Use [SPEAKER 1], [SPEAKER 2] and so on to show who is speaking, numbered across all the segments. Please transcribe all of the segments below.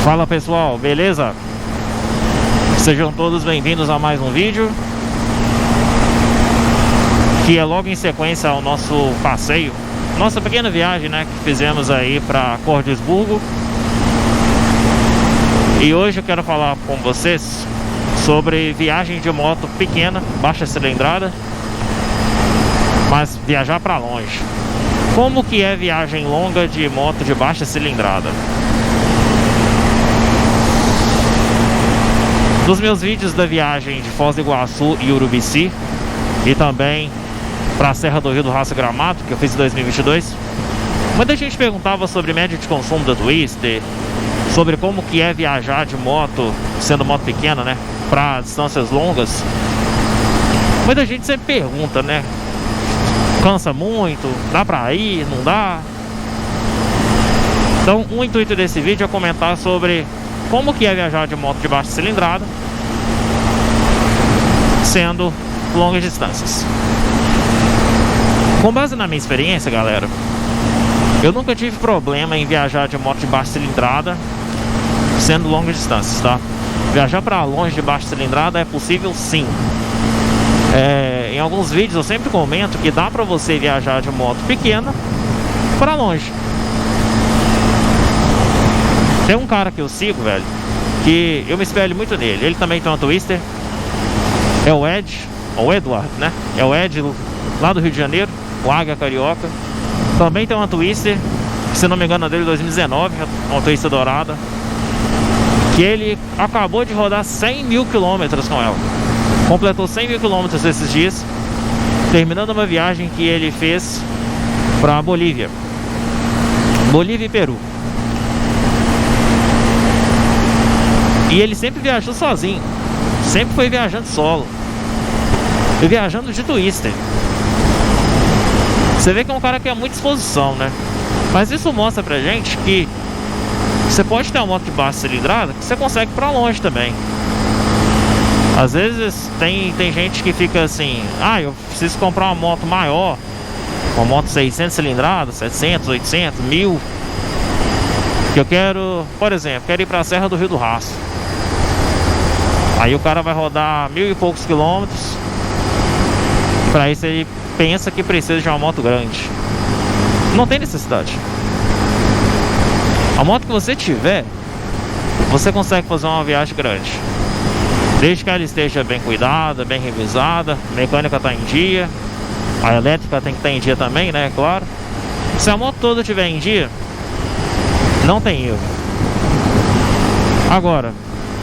[SPEAKER 1] Fala pessoal, beleza? Sejam todos bem-vindos a mais um vídeo, que é logo em sequência ao nosso passeio, nossa pequena viagem, né, que fizemos aí para Cordisburgo. E hoje eu quero falar com vocês sobre viagem de moto pequena, baixa cilindrada, mas viajar para longe. Como que é viagem longa de moto de baixa cilindrada? Nos meus vídeos da viagem de Foz do Iguaçu e Urubici, e também para a Serra do Rio do Rastro Gramado, que eu fiz em 2022, muita gente perguntava sobre média de consumo da Twister, sobre como que é viajar de moto, sendo moto pequena, né, para distâncias longas. Muita gente sempre pergunta, né, cansa muito, dá pra ir, não dá? Então o intuito desse vídeo é comentar sobre como que é viajar de moto de baixa cilindrada, sendo longas distâncias. Com base na minha experiência, galera, eu nunca tive problema em viajar de moto de baixa cilindrada sendo longas distâncias, tá? Viajar para longe de baixa cilindrada é possível sim. Em alguns vídeos eu sempre comento que dá pra você viajar de moto pequena para longe. Tem um cara que eu sigo, velho, que eu me espelho muito nele. Ele também tem uma Twister. É o Ed, ou Eduardo, né? É o Ed lá do Rio de Janeiro, o Águia Carioca. Também tem uma Twister, que, se não me engano, é dele 2019, uma Twister dourada, que ele acabou de rodar 100 mil quilômetros com ela. Completou 100 mil quilômetros esses dias, terminando uma viagem que ele fez para Bolívia e Peru. E ele sempre viajou sozinho, sempre foi viajando solo e viajando de Twister. Você vê que é um cara que é muita disposição, né? Mas isso mostra pra gente que você pode ter uma moto de baixa cilindrada que você consegue ir pra longe também. Às vezes tem gente que fica assim: ah, eu preciso comprar uma moto maior, uma moto 600 cilindradas, 700, 800, 1000, que eu quero, por exemplo, quero ir pra Serra do Rio do Rastro. Aí o cara vai rodar 1000 e poucos quilômetros. Pra isso ele pensa que precisa de uma moto grande. Não tem necessidade. A moto que você tiver, você consegue fazer uma viagem grande, desde que ela esteja bem cuidada, bem revisada, a mecânica está em dia, a elétrica tem que estar em dia também, né, claro. Se a moto toda estiver em dia, não tem erro. Agora,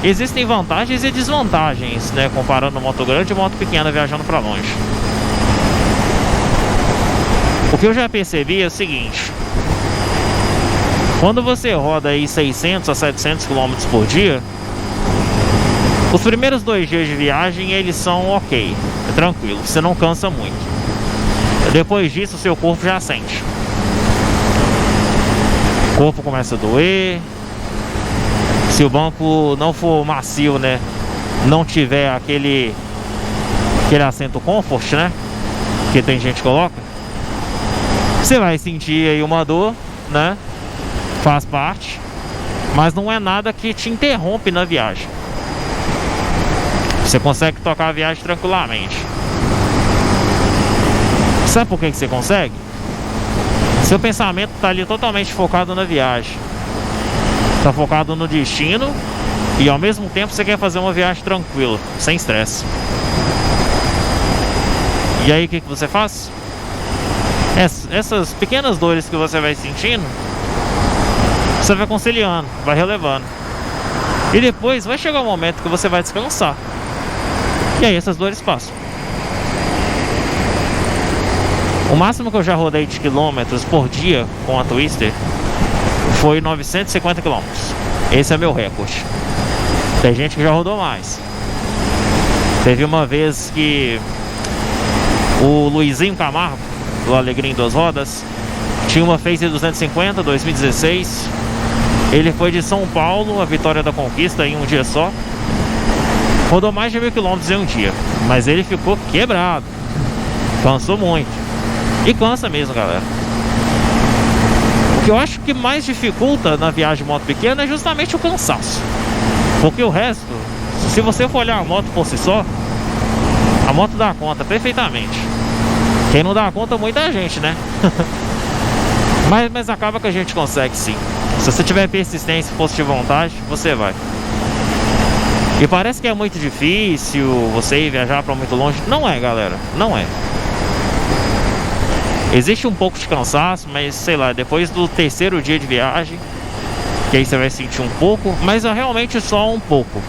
[SPEAKER 1] existem vantagens e desvantagens, né, comparando moto grande e moto pequena viajando para longe. O que eu já percebi é o seguinte: quando você roda aí 600 a 700 km por dia, os primeiros 2 dias de viagem eles são ok, é tranquilo, você não cansa muito. Depois disso o seu corpo já sente. O corpo começa a doer. Se o banco não for macio, né, não tiver aquele assento comfort, né, que tem gente que coloca, você vai sentir aí uma dor, né, faz parte, mas não é nada que te interrompe na viagem. Você consegue tocar a viagem tranquilamente. Sabe por que você consegue? Seu pensamento está ali totalmente focado na viagem, está focado no destino, e ao mesmo tempo você quer fazer uma viagem tranquila, sem estresse. E aí o que você faz? Essas pequenas dores que você vai sentindo, você vai conciliando, vai relevando, e depois vai chegar um momento que você vai descansar, e aí essas dores passam. O máximo que eu já rodei de quilômetros por dia com a Twister foi 950 km. Esse é meu recorde. Tem gente que já rodou mais. Teve uma vez que o Luizinho Camargo, do Alegria em Duas Rodas, tinha uma Phaser 250 2016. Ele foi de São Paulo a Vitória da Conquista em um dia só. Rodou mais de 1000 km em um dia, mas ele ficou quebrado, cansou muito. E cansa mesmo, galera. O que eu acho que mais dificulta na viagem de moto pequena é justamente o cansaço. Porque o resto, se você for olhar a moto por si só, a moto dá conta perfeitamente. Quem não dá conta, muita gente, né? mas acaba que a gente consegue sim. Se você tiver persistência e força de vontade, você vai. E parece que é muito difícil você ir viajar para muito longe. Não é, galera, não é. Existe um pouco de cansaço, mas sei lá, depois do terceiro dia de viagem, que aí você vai sentir um pouco, mas é realmente só um pouco.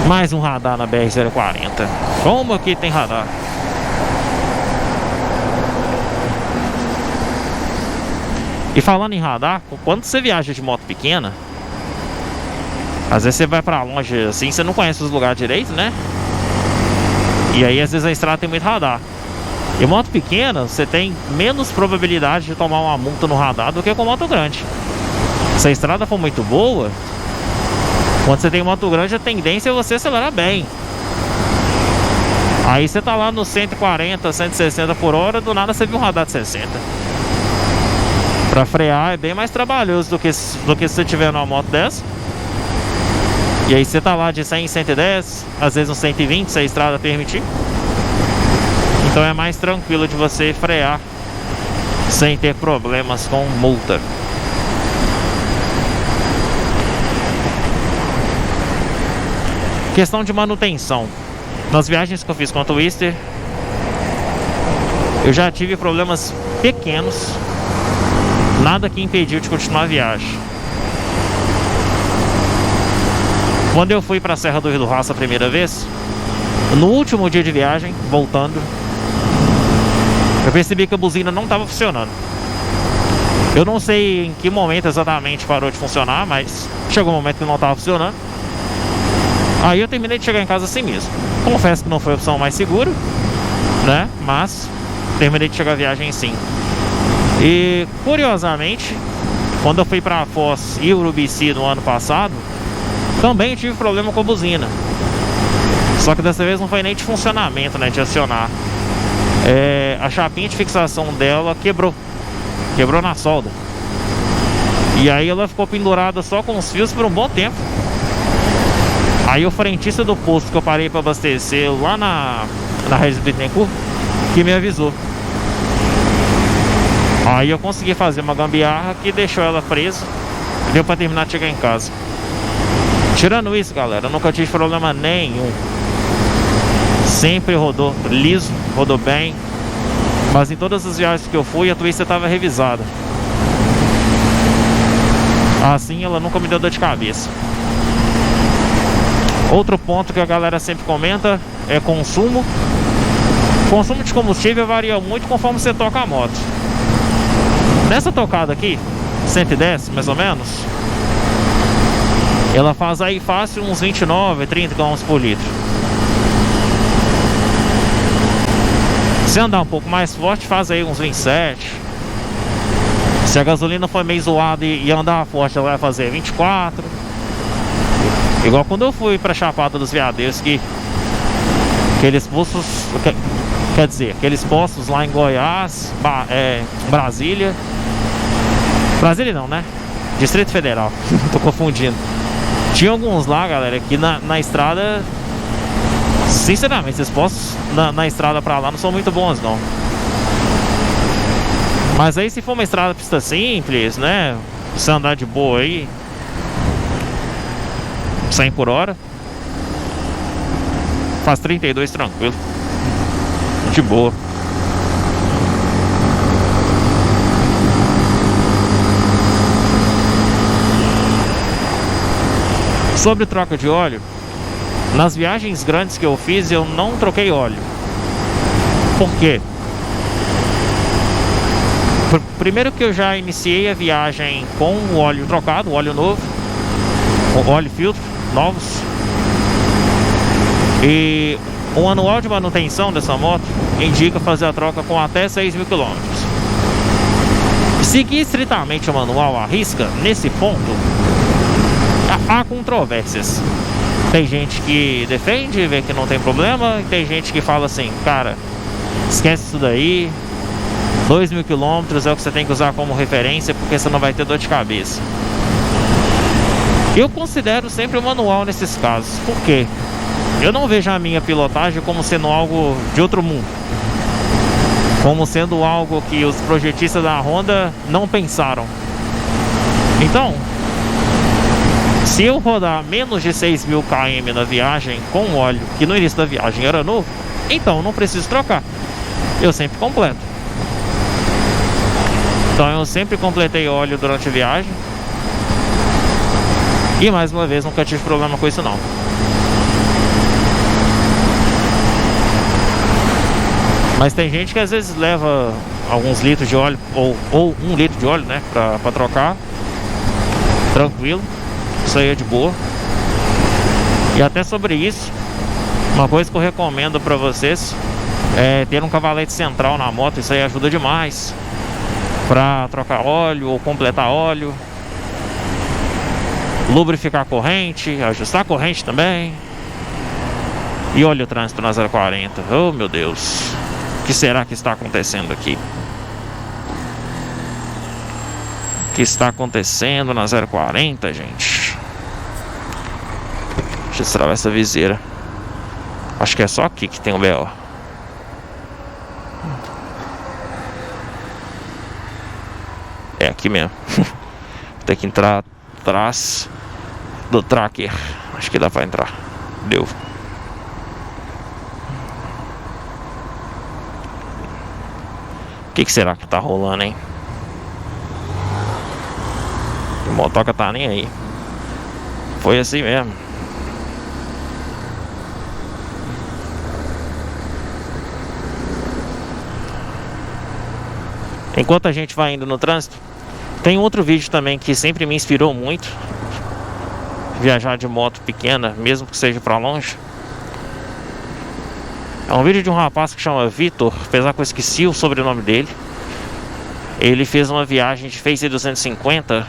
[SPEAKER 1] Mais um radar na BR-040. Como aqui tem radar? E falando em radar, quando você viaja de moto pequena, às vezes você vai pra longe assim, você não conhece os lugares direito, né? E aí às vezes a estrada tem muito radar. E moto pequena, você tem menos probabilidade de tomar uma multa no radar do que com moto grande. Se a estrada for muito boa, quando você tem moto grande, a tendência é você acelerar bem. Aí você tá lá no 140, 160 por hora, do nada você viu um radar de 60. Pra frear é bem mais trabalhoso do que se você tiver numa moto dessa. E aí você tá lá de 100 em 110, às vezes uns 120, se a estrada permitir. Então é mais tranquilo de você frear sem ter problemas com multa. Questão de manutenção. Nas viagens que eu fiz com a Twister, eu já tive problemas pequenos, nada que impediu de continuar a viagem. Quando eu fui para a Serra do Rio do Rastro a primeira vez, no último dia de viagem, voltando, eu percebi que a buzina não estava funcionando. Eu não sei em que momento exatamente parou de funcionar, mas chegou um momento que não estava funcionando. Aí eu terminei de chegar em casa assim mesmo. Confesso que não foi a opção mais segura, né? Mas terminei de chegar a viagem assim. E curiosamente, quando eu fui para Foz e Urubici no ano passado, também tive problema com a buzina. Só que dessa vez não foi nem de funcionamento, né? De acionar. A chapinha de fixação dela quebrou. Quebrou na solda. E aí ela ficou pendurada só com os fios por um bom tempo. Aí o frentista do posto que eu parei para abastecer lá na Regis Bittencourt, que me avisou. Aí eu consegui fazer uma gambiarra que deixou ela presa. Deu para terminar de chegar em casa. Tirando isso, galera, eu nunca tive problema nenhum. Sempre rodou liso, rodou bem. Mas em todas as viagens que eu fui, a Twister estava revisada. Assim ela nunca me deu dor de cabeça. Outro ponto que a galera sempre comenta é consumo. Consumo de combustível varia muito conforme você toca a moto. Nessa tocada aqui, 110 mais ou menos, ela faz aí fácil uns 29, 30 km por litro. Se andar um pouco mais forte, faz aí uns 27. Se a gasolina for meio zoada e andar forte, ela vai fazer 24. Igual quando eu fui pra Chapada dos Veadeiros, que aqueles postos, quer dizer, aqueles postos lá em Goiás, Brasília não, né? Distrito Federal, tô confundindo. Tinha alguns lá, galera, que na estrada, sinceramente, esses postos na estrada pra lá não são muito bons, não. Mas aí se for uma estrada pista simples, né? Você andar de boa aí, 100 por hora, faz 32 tranquilo, de boa. Sobre troca de óleo, nas viagens grandes que eu fiz, eu não troquei óleo. Por quê? Primeiro que eu já iniciei a viagem com o óleo trocado, o óleo novo, o óleo filtro novos. E o anual de manutenção dessa moto indica fazer a troca com até 6.000 km. Seguir estritamente o manual à risca, nesse ponto, há controvérsias. Tem gente que defende, vê que não tem problema, e tem gente que fala assim, cara, esquece isso daí, 2.000 quilômetros é o que você tem que usar como referência, porque você não vai ter dor de cabeça. Eu considero sempre o manual nesses casos. Por quê? Eu não vejo a minha pilotagem como sendo algo de outro mundo, como sendo algo que os projetistas da Honda não pensaram. Então, se eu rodar menos de 6.000 km na viagem com óleo, que no início da viagem era novo, então eu não preciso trocar, eu sempre completo. Então eu sempre completei óleo durante a viagem. E mais uma vez, nunca tive problema com isso não. Mas tem gente que às vezes leva alguns litros de óleo, ou 1 litro de óleo, né, pra trocar. Tranquilo, isso aí é de boa. E até sobre isso, uma coisa que eu recomendo pra vocês é ter um cavalete central na moto. Isso aí ajuda demais pra trocar óleo ou completar óleo, lubrificar a corrente, ajustar a corrente também. E olha o trânsito na 040. Oh meu Deus, o que será que está acontecendo aqui? O que está acontecendo na 040, gente? Deixa eu destravar essa viseira. Acho que é só aqui que tem o BO. É aqui mesmo. Tem que entrar atrás do tracker. Acho que dá pra entrar. Deu. O que será que tá rolando, hein? O motoca tá nem aí. Foi assim mesmo. Enquanto a gente vai indo no trânsito, tem outro vídeo também que sempre me inspirou muito. Viajar de moto pequena, mesmo que seja pra longe. É um vídeo de um rapaz que chama Vitor, apesar que eu esqueci o sobrenome dele. Ele fez uma viagem de Face 250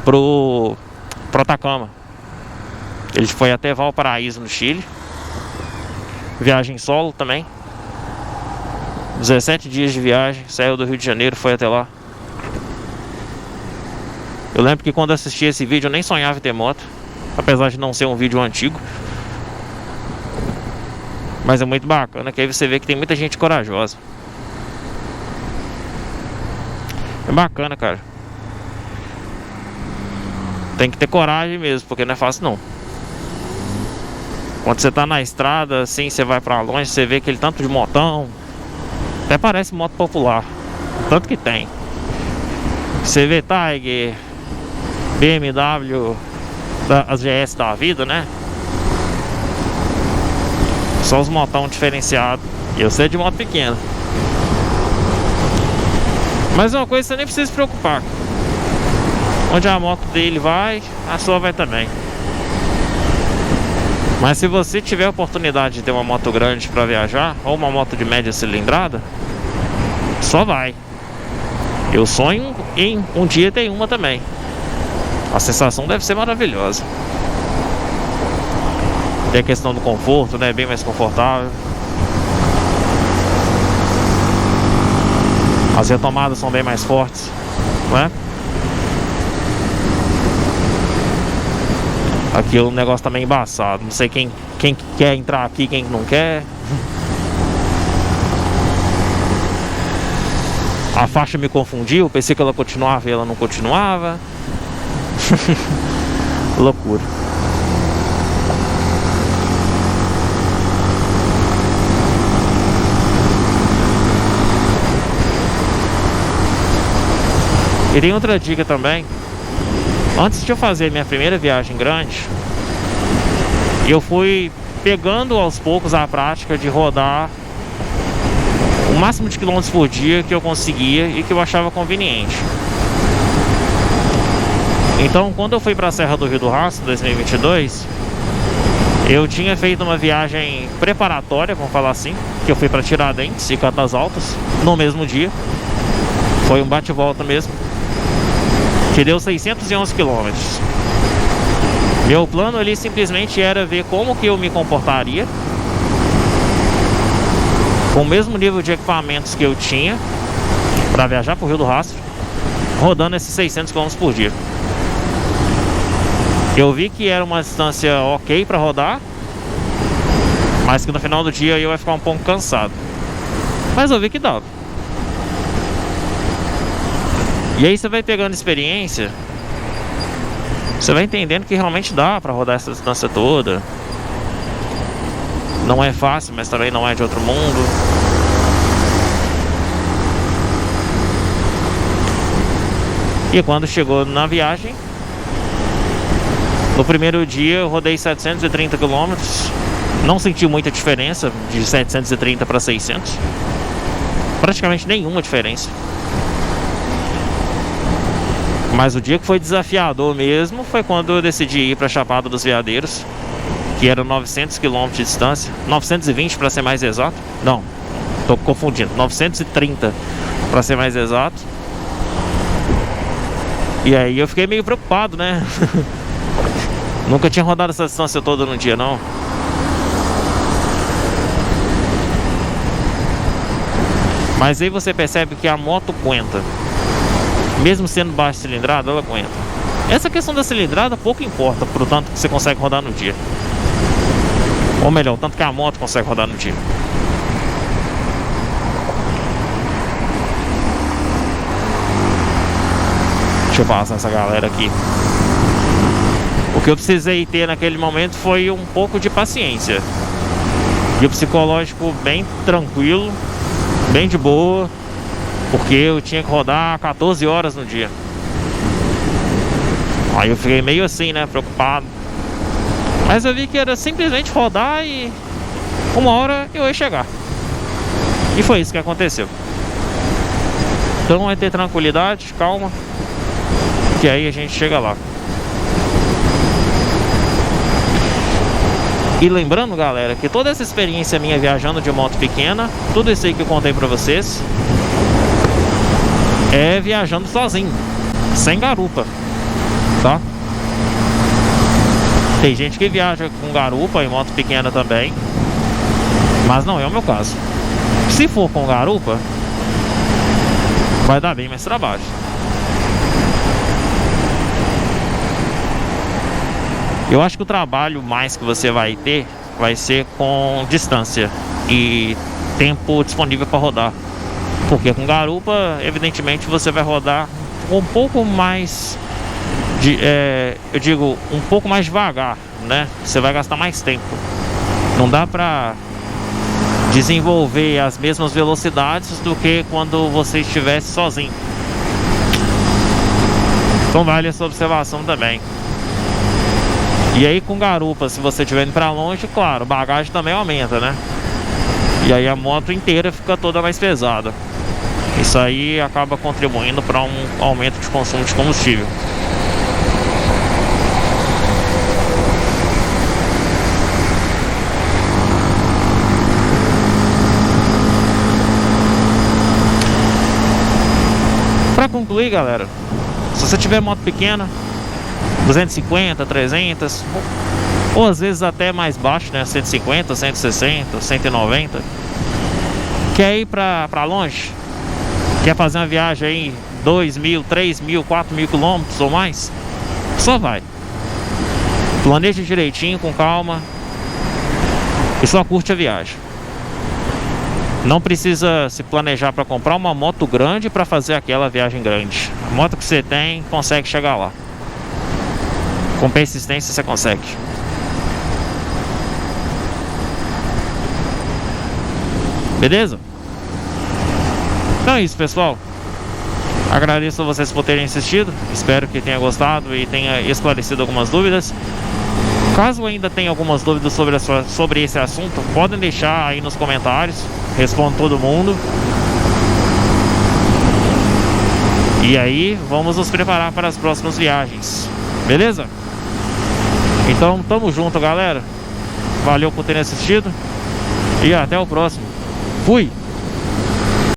[SPEAKER 1] pro Atacama. Ele foi até Valparaíso, no Chile. Viagem solo também. 17 dias de viagem, saiu do Rio de Janeiro, foi até lá. Eu lembro que quando assisti esse vídeo eu nem sonhava em ter moto, apesar de não ser um vídeo antigo. Mas é muito bacana, que aí você vê que tem muita gente corajosa. É bacana, cara. Tem que ter coragem mesmo, porque não é fácil não. Quando você tá na estrada, assim, você vai pra longe, você vê aquele tanto de motão. Até parece moto popular, o tanto que tem. Você vê Tiger, BMW, as GS da vida, né? Só os motão diferenciados. E eu sei de moto pequena. Mas uma coisa você nem precisa se preocupar. Onde a moto dele vai, a sua vai também. Mas se você tiver a oportunidade de ter uma moto grande para viajar, ou uma moto de média cilindrada, só vai. Eu sonho em um dia ter uma também. A sensação deve ser maravilhosa. Tem a questão do conforto, né? Bem mais confortável. As retomadas são bem mais fortes, né? Aqui o negócio tá meio embaçado. Não sei quem quer entrar aqui, quem não quer. A faixa me confundiu. Pensei que ela continuava e ela não continuava. Loucura. E tem outra dica também. Antes de eu fazer minha primeira viagem grande, eu fui pegando aos poucos a prática de rodar o máximo de quilômetros por dia que eu conseguia e que eu achava conveniente. Então, quando eu fui para a Serra do Rio do Rastro em 2022, eu tinha feito uma viagem preparatória, vamos falar assim, que eu fui para Tiradentes e Catas Altas no mesmo dia. Foi um bate-volta mesmo, que deu 611 quilômetros. Meu plano ali simplesmente era ver como que eu me comportaria com o mesmo nível de equipamentos que eu tinha para viajar pro Rio do Rastro, rodando esses 600 km por dia. Eu vi que era uma distância ok para rodar, mas que no final do dia eu ia ficar um pouco cansado. Mas eu vi que dava. E aí você vai pegando experiência, você vai entendendo que realmente dá para rodar essa distância toda. Não é fácil, mas também não é de outro mundo. E quando chegou na viagem, no primeiro dia eu rodei 730 km. Não senti muita diferença de 730 para 600. Praticamente nenhuma diferença. Mas o dia que foi desafiador mesmo foi quando eu decidi ir para Chapada dos Veadeiros, que era 900 km de distância. 920 para ser mais exato. Não, tô confundindo. 930 para ser mais exato. E aí eu fiquei meio preocupado, né? Nunca tinha rodado essa distância toda num dia, não. Mas aí você percebe que a moto aguenta. Mesmo sendo baixa cilindrada, ela aguenta. Essa questão da cilindrada pouco importa pro tanto que você consegue rodar no dia. Ou melhor, o tanto que a moto consegue rodar no dia. Deixa eu passar essa galera aqui. O que eu precisei ter naquele momento foi um pouco de paciência. E o psicológico bem tranquilo, bem de boa, porque eu tinha que rodar 14 horas no dia. Aí eu fiquei meio assim, né, preocupado. Mas eu vi que era simplesmente rodar e uma hora eu ia chegar. E foi isso que aconteceu. Então vai ter tranquilidade, calma, que aí a gente chega lá. E lembrando, galera, que toda essa experiência minha viajando de moto pequena, tudo isso aí que eu contei pra vocês, é viajando sozinho, sem garupa, tá? Tem gente que viaja com garupa em moto pequena também, mas não é o meu caso. Se for com garupa, vai dar bem mais trabalho. Eu acho que o trabalho mais que você vai ter vai ser com distância e tempo disponível para rodar. Porque com garupa, evidentemente, você vai rodar um pouco mais eu digo, um pouco mais devagar, né? Você vai gastar mais tempo. Não dá para desenvolver as mesmas velocidades do que quando você estivesse sozinho. Então vale essa observação também. E aí com garupa, se você estiver indo para longe, claro, bagagem também aumenta, né? E aí a moto inteira fica toda mais pesada. Isso aí acaba contribuindo para um aumento de consumo de combustível. Para concluir, galera, se você tiver moto pequena, 250, 300, ou às vezes até mais baixo, né? 150, 160, 190. Quer ir pra longe? Quer fazer uma viagem aí 2.000, 3.000, 4.000 quilômetros ou mais? Só vai. Planeja direitinho, com calma, e só curte a viagem. Não precisa se planejar para comprar uma moto grande para fazer aquela viagem grande. A moto que você tem consegue chegar lá. Com persistência você consegue. Beleza? Então é isso, pessoal. Agradeço a vocês por terem assistido. Espero que tenha gostado e tenha esclarecido algumas dúvidas. Caso ainda tenha algumas dúvidas sobre esse assunto, podem deixar aí nos comentários. Respondo todo mundo. E aí vamos nos preparar para as próximas viagens. Beleza? Então tamo junto, galera. Valeu por terem assistido e até o próximo. Fui!